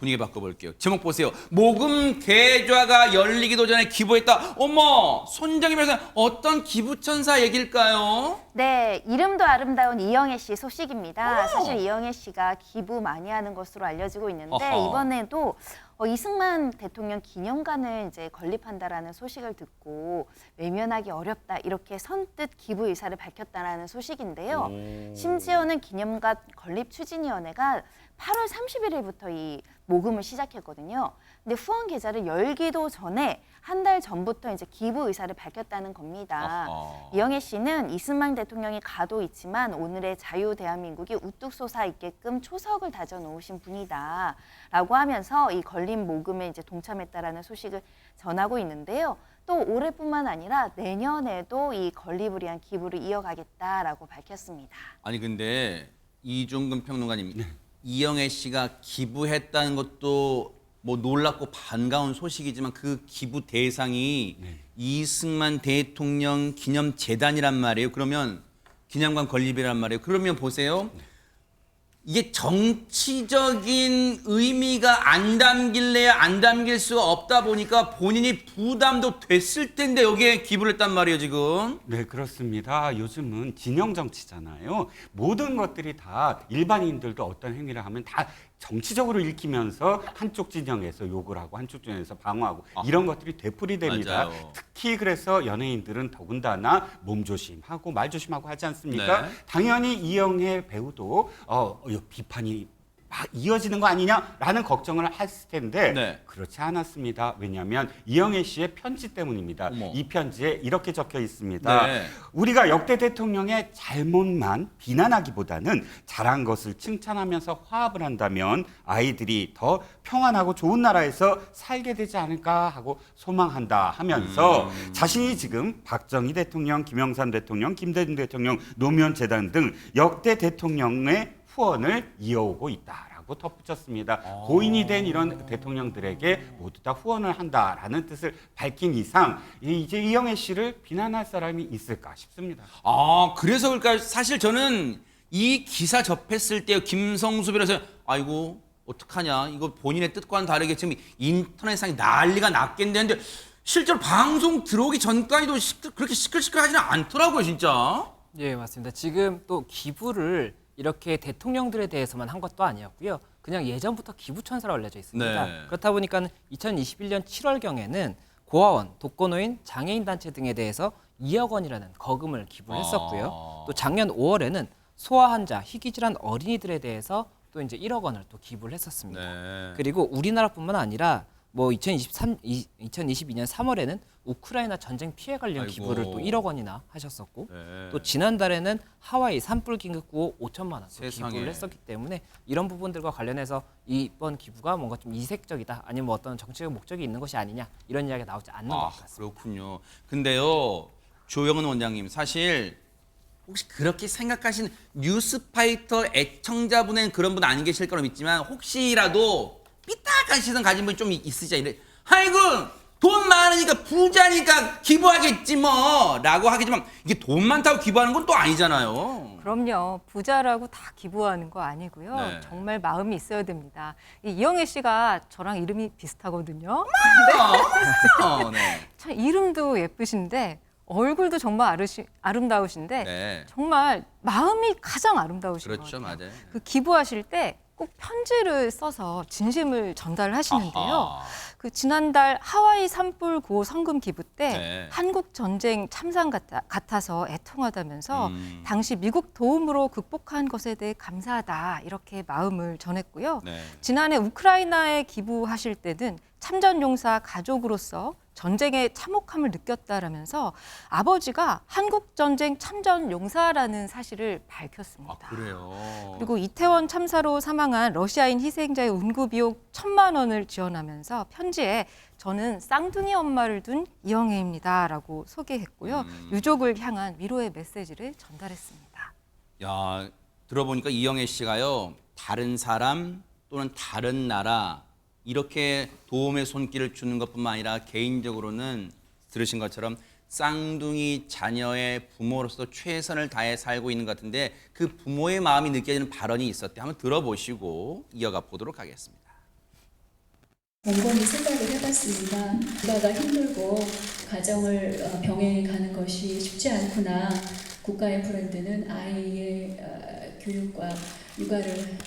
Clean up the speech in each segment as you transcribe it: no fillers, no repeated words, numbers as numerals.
분위기 바꿔볼게요. 제목 보세요. 모금 계좌가 열리기도 전에 기부했다. 어머, 손정임에서 어떤 기부천사 얘기일까요? 네, 이름도 아름다운 이영애 씨 소식입니다. 사실 이영애 씨가 기부 많이 하는 것으로 알려지고 있는데 어허. 이번에도 이승만 대통령 기념관을 이제 건립한다라는 소식을 듣고 외면하기 어렵다 이렇게 선뜻 기부 의사를 밝혔다라는 소식인데요. 심지어는 기념관 건립 추진위원회가 8월 31일부터 이 모금을 시작했거든요. 근데 후원 계좌를 열기도 전에 한 달 전부터 이제 기부 의사를 밝혔다는 겁니다. 이영애 씨는 이승만 대통령이 가도 있지만 오늘의 자유 대한민국이 우뚝 솟아 있게끔 초석을 다져 놓으신 분이다라고 하면서 이 건립 모금에 이제 동참했다라는 소식을 전하고 있는데요. 또 올해뿐만 아니라 내년에도 이 건립을 위한 기부를 이어가겠다라고 밝혔습니다. 아니 근데 이종근 평론가님, 이영애 씨가 기부했다는 것도 뭐 놀랍고 반가운 소식이지만 그 기부 대상이 이승만 대통령 기념재단이란 말이에요. 그러면 기념관 건립이란 말이에요. 그러면 보세요. 이게 정치적인 의미가 안 담길래야 안 담길 수가 없다 보니까 본인이 부담도 됐을 텐데 여기에 기부를 했단 말이에요, 지금. 네, 그렇습니다. 요즘은 진영 정치잖아요. 모든 것들이 다 일반인들도 어떤 행위를 하면 다 정치적으로 읽히면서 한쪽 진영에서 욕을 하고 한쪽 진영에서 방어하고 이런 것들이 되풀이됩니다. 맞아요. 특히 그래서 연예인들은 더군다나 몸조심하고 말조심하고 하지 않습니까? 네. 당연히 이영애 배우도 비판이 막 이어지는 거 아니냐라는 걱정을 했을 텐데 네. 그렇지 않았습니다. 왜냐하면 이영애 씨의 편지 때문입니다. 어머. 이 편지에 이렇게 적혀 있습니다. 네. 우리가 역대 대통령의 잘못만 비난하기보다는 잘한 것을 칭찬하면서 화합을 한다면 아이들이 더 평안하고 좋은 나라에서 살게 되지 않을까 하고 소망한다 하면서 자신이 지금 박정희 대통령, 김영삼 대통령, 김대중 대통령, 노무현 재단 등 역대 대통령의 후원을 이어오고 있다라고 덧붙였습니다. 고인이 된 이런 대통령들에게 모두 다 후원을 한다라는 뜻을 밝힌 이상 이제 이영애 씨를 비난할 사람이 있을까 싶습니다. 그래서 그러니까 사실 저는 이 기사 접했을 때 김성수 변호사 아이고 어떡하냐 이거 본인의 뜻과는 다르게 지금 인터넷상에 난리가 났겠는데 실제로 방송 들어오기 전까지도 그렇게 시끌시끌하지는 않더라고요 진짜. 예, 맞습니다. 지금 또 기부를 이렇게 대통령들에 대해서만 한 것도 아니었고요. 그냥 예전부터 기부천사로 알려져 있습니다. 네. 그렇다 보니까 2021년 7월경에는 고아원, 독거노인, 장애인 단체 등에 대해서 2억 원이라는 거금을 기부를 했었고요. 또 작년 5월에는 소아 환자, 희귀질환 어린이들에 대해서 또 이제 1억 원을 또 기부를 했었습니다. 네. 그리고 우리나라뿐만 아니라 뭐 2022년 3월에는 우크라이나 전쟁 피해 관련 아이고. 기부를 또 1억 원이나 하셨었고 네. 또 지난달에는 하와이 산불 긴급 구호 5천만 원 세상에. 기부를 했었기 때문에 이런 부분들과 관련해서 이번 기부가 뭔가 좀 이색적이다 아니면 뭐 어떤 정치적 목적이 있는 것이 아니냐 이런 이야기가 나오지 않는 것 같습니다. 그렇군요. 근데요 조영은 원장님 사실 혹시 그렇게 생각하시는 뉴스파이터 애청자분은 그런 분 안 계실 거라 믿지만 혹시라도 삐딱한 시선 가진 분이 좀 있으시죠. 이래 아이고 돈 많으니까 부자니까 기부하겠지 뭐 라고 하겠지만 이게 돈 많다고 기부하는 건 또 아니잖아요. 그럼요. 부자라고 다 기부하는 거 아니고요. 네. 정말 마음이 있어야 됩니다. 이영애 씨가 저랑 이름이 비슷하거든요. 네. 참 이름도 예쁘신데 얼굴도 정말 아름다우신데 네. 정말 마음이 가장 아름다우신 것 그렇죠, 같아요. 맞아요. 그 기부하실 때 꼭 편지를 써서 진심을 전달하시는데요. 아하. 그 지난달 하와이 산불 구호 성금 기부 때 네. 한국 전쟁 참상 같아서 애통하다면서 음. 당시 미국 도움으로 극복한 것에 대해 감사하다 이렇게 마음을 전했고요. 네. 지난해 우크라이나에 기부하실 때는 참전용사 가족으로서 전쟁의 참혹함을 느꼈다라면서 아버지가 한국전쟁 참전용사라는 사실을 밝혔습니다. 그래요. 그리고 이태원 참사로 사망한 러시아인 희생자의 운구비용 1,000만 원을 지원하면서 편지에 저는 쌍둥이 엄마를 둔 이영애입니다라고 소개했고요. 유족을 향한 위로의 메시지를 전달했습니다. 야, 들어보니까 이영애 씨가요. 다른 사람 또는 다른 나라 이렇게 도움의 손길을 주는 것뿐만 아니라 개인적으로는 들으신 것처럼 쌍둥이 자녀의 부모로서 최선을 다해 살고 있는 것 같은데 그 부모의 마음이 느껴지는 발언이 있었대. 한번 들어보시고 이어가 보도록 하겠습니다. 곰곰이 생각을 해봤습니다. 육아가 힘들고 가정을 병행해 가는 것이 쉽지 않구나. 국가의 브랜드는 아이의 교육과 육아를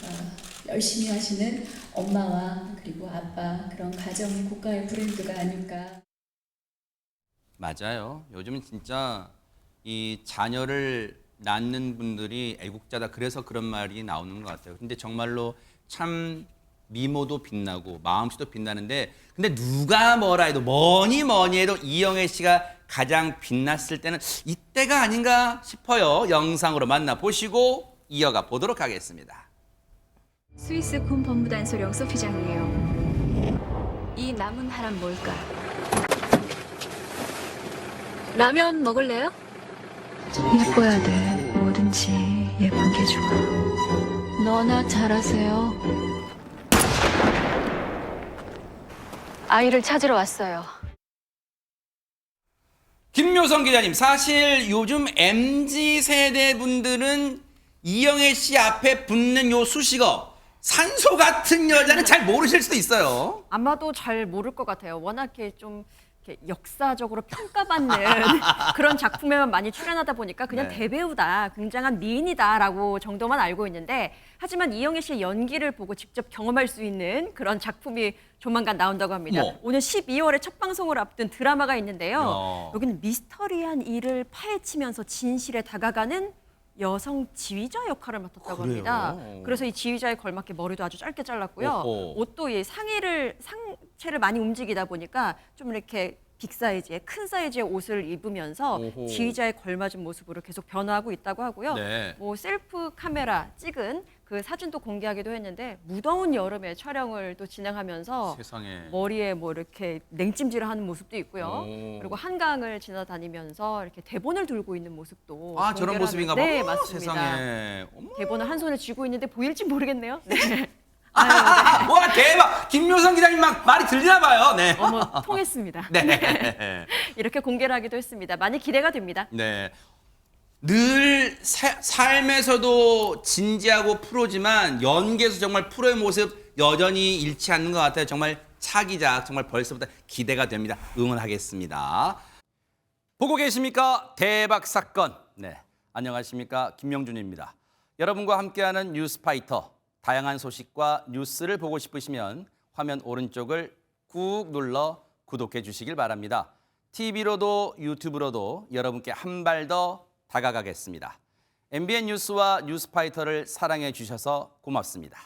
열심히 하시는 엄마와 그리고 아빠, 그런 가정이 국가의 브랜드가 아닐까. 맞아요. 요즘은 진짜 이 자녀를 낳는 분들이 애국자다. 그래서 그런 말이 나오는 것 같아요. 근데 정말로 참 미모도 빛나고 마음씨도 빛나는데, 근데 누가 뭐라 해도 뭐니 해도 이영애 씨가 가장 빛났을 때는 이때가 아닌가 싶어요. 영상으로 만나보시고 이어가 보도록 하겠습니다. 스위스 군 법무단 소령 소피장이에요. 이 남은 하란 뭘까? 라면 먹을래요? 예뻐야 돼. 뭐든지 예쁜 게 좋아. 너나 잘하세요. 아이를 찾으러 왔어요. 김묘성 기자님, 사실 요즘 MZ 세대 분들은 이영애 씨 앞에 붙는 요 수식어 산소 같은 여자는 잘 모르실 수도 있어요. 아마도 잘 모를 것 같아요. 워낙 이렇게 좀 이렇게 역사적으로 평가받는 그런 작품에만 많이 출연하다 보니까 그냥 네. 대배우다, 굉장한 미인이다라고 정도만 알고 있는데, 하지만 이영애 씨의 연기를 보고 직접 경험할 수 있는 그런 작품이 조만간 나온다고 합니다. 뭐? 오늘 12월에 첫 방송을 앞둔 드라마가 있는데요. 야. 여기는 미스터리한 일을 파헤치면서 진실에 다가가는 여성 지휘자 역할을 맡았다고 그래요? 합니다. 그래서 이 지휘자에 걸맞게 머리도 아주 짧게 잘랐고요. 오호. 옷도 이 상체를 많이 움직이다 보니까 좀 이렇게 빅 사이즈의 큰 사이즈의 옷을 입으면서 오호. 지휘자에 걸맞은 모습으로 계속 변화하고 있다고 하고요. 네. 뭐 셀프 카메라 찍은 그 사진도 공개하기도 했는데, 무더운 여름에 촬영을 또 진행하면서 세상에. 머리에 뭐 이렇게 냉찜질을 하는 모습도 있고요. 오. 그리고 한강을 지나다니면서 이렇게 대본을 들고 있는 모습도 아, 저런 공개를 모습인가 봐. 네, 어머, 맞습니다. 세상에. 어머. 대본을 한 손에 쥐고 있는데 보일지 모르겠네요. 네. 와, 대박. 김묘성 기자님 막 말이 들리나 봐요. 네. 어머, 통했습니다. 네. 이렇게 공개를 하기도 했습니다. 많이 기대가 됩니다. 네. 늘 삶에서도 진지하고 프로지만 연기에서 정말 프로의 모습 여전히 잃지 않는 것 같아요. 정말 차기작, 정말 벌써부터 기대가 됩니다. 응원하겠습니다. 보고 계십니까? 대박 사건. 네, 안녕하십니까? 김명준입니다. 여러분과 함께하는 뉴스파이터. 다양한 소식과 뉴스를 보고 싶으시면 화면 오른쪽을 꾹 눌러 구독해 주시길 바랍니다. TV로도 유튜브로도 여러분께 한 발 더 다가가겠습니다. MBN 뉴스와 뉴스파이터를 사랑해 주셔서 고맙습니다.